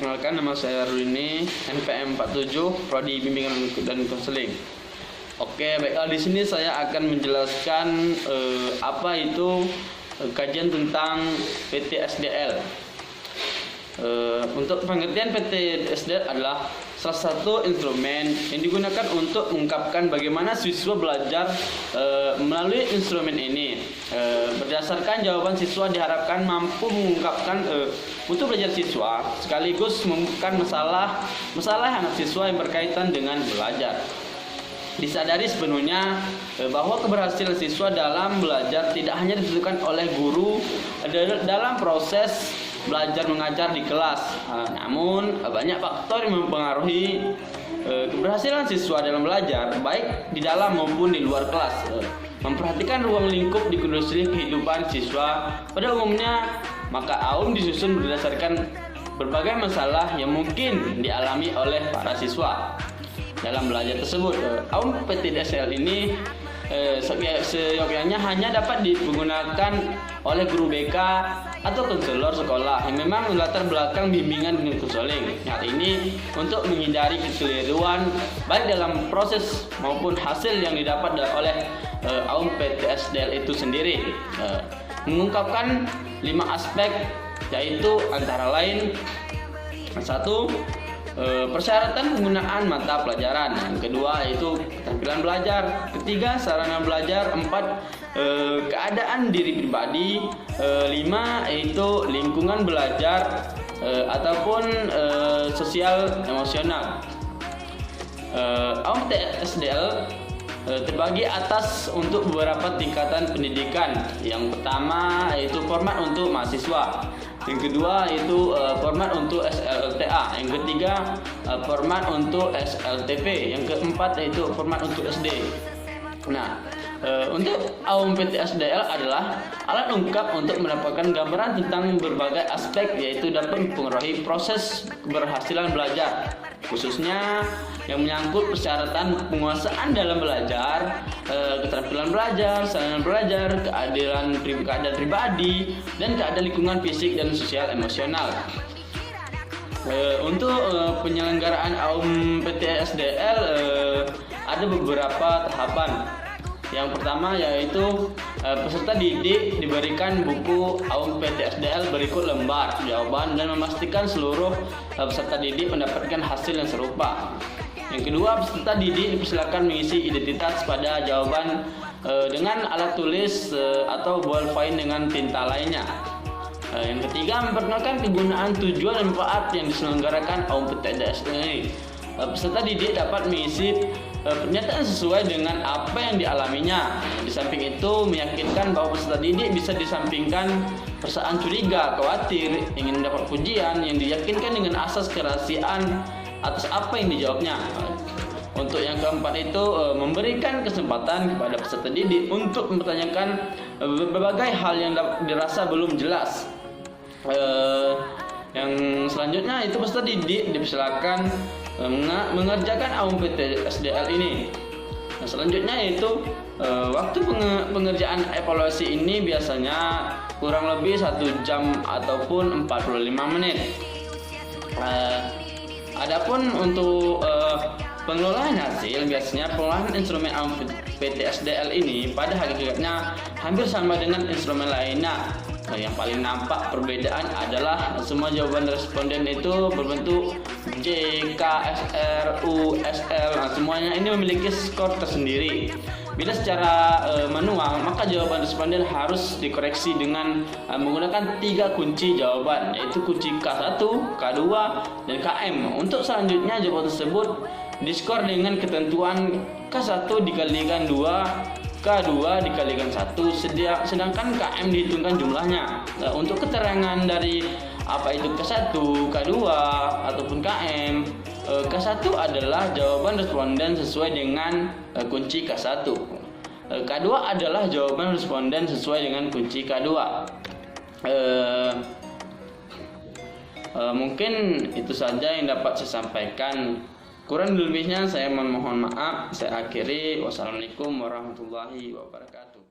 Perkenalkan, nama saya Runi, NPM 47, Prodi Bimbingan dan Konseling. Oke, baiklah, di sini saya akan menjelaskan apa itu kajian tentang PTSDL. Untuk pengertian PTSDL adalah salah satu instrumen yang digunakan untuk mengungkapkan bagaimana siswa belajar melalui instrumen ini. Berdasarkan jawaban siswa diharapkan mampu mengungkapkan untuk belajar siswa sekaligus menemukan masalah anak siswa yang berkaitan dengan belajar. Disadari sepenuhnya bahwa keberhasilan siswa dalam belajar tidak hanya ditentukan oleh guru dalam proses belajar mengajar di kelas, namun banyak faktor yang mempengaruhi keberhasilan siswa dalam belajar, baik di dalam maupun di luar kelas. Memperhatikan ruang lingkup di kondisi kehidupan siswa pada umumnya, maka AUM disusun berdasarkan berbagai masalah yang mungkin dialami oleh para siswa dalam belajar tersebut. AUM PTSDL ini seyogyanya hanya dapat digunakan oleh guru BK atau konselor sekolah yang memang latar belakang bimbingan dan konseling. Hal ini untuk menghindari kekeliruan baik dalam proses maupun hasil yang didapat oleh AUM PTSDL itu sendiri. Mengungkapkan 5 aspek, yaitu antara lain: 1. Persyaratan penggunaan mata pelajaran. Yang kedua yaitu keterampilan belajar. Ketiga, sarana belajar. 4, keadaan diri pribadi. 5, yaitu lingkungan belajar ataupun sosial emosional. AUM PTSDL terbagi atas untuk beberapa tingkatan pendidikan. Yang pertama yaitu format untuk mahasiswa. Yang kedua yaitu format untuk SLTA. Yang ketiga format untuk SLTP. Yang keempat yaitu format untuk SD. Nah, untuk AUM PTSDL adalah alat lengkap untuk mendapatkan gambaran tentang berbagai aspek, yaitu dapat mempengaruhi proses keberhasilan belajar, khususnya yang menyangkut persyaratan penguasaan dalam belajar, keterampilan belajar, sarana belajar, keadaan pribadi, dan keadaan lingkungan fisik dan sosial emosional. Untuk penyelenggaraan AUM PTSDL ada beberapa tahapan. Yang pertama yaitu peserta didik diberikan buku AUM PTSDL berikut lembar jawaban dan memastikan seluruh peserta didik mendapatkan hasil yang serupa. Yang kedua, peserta didik dipersilakan mengisi identitas pada jawaban dengan alat tulis atau ballpoint dengan tinta lainnya. Yang ketiga, memperkenalkan kegunaan, tujuan, dan manfaat yang diselenggarakan AUM PTSDL ini. Peserta didik dapat mengisi pernyataan sesuai dengan apa yang dialaminya. Di samping itu, meyakinkan bahwa peserta didik bisa disampingkan perasaan curiga, khawatir, ingin mendapat pujian yang diyakinkan dengan asas kerahasiaan atas apa yang dijawabnya. Untuk yang keempat itu, memberikan kesempatan kepada peserta didik untuk mempertanyakan berbagai hal yang dirasa belum jelas. Yang selanjutnya itu peserta didik dipersilakan mengerjakan AUM PTSDL ini. Nah, selanjutnya yaitu waktu pengerjaan evaluasi ini biasanya kurang lebih 1 jam ataupun 45 menit. Adapun untuk pengelolaan hasil, biasanya pengelolaan instrumen AUM PTSDL ini pada hakikatnya hampir sama dengan instrumen lainnya. Yang paling nampak perbedaan adalah semua jawaban responden itu berbentuk J, K, SR, U, SL. Semuanya ini memiliki skor tersendiri. Bila secara manual, maka jawaban responden harus dikoreksi dengan menggunakan 3 kunci jawaban, yaitu kunci K1, K2, dan KM. Untuk selanjutnya, jawaban tersebut diskor dengan ketentuan K1 dikalikan 2, K2 dikalikan 1, sedangkan KM dihitungkan jumlahnya. Nah, untuk keterangan dari apa itu K1, K2, ataupun KM, K1 adalah jawaban responden sesuai dengan kunci K1. K2 adalah jawaban responden sesuai dengan kunci K2. Mungkin itu saja yang dapat saya sampaikan. Kurang lebihnya saya mohon maaf. Saya akhiri. Wassalamualaikum warahmatullahi wabarakatuh.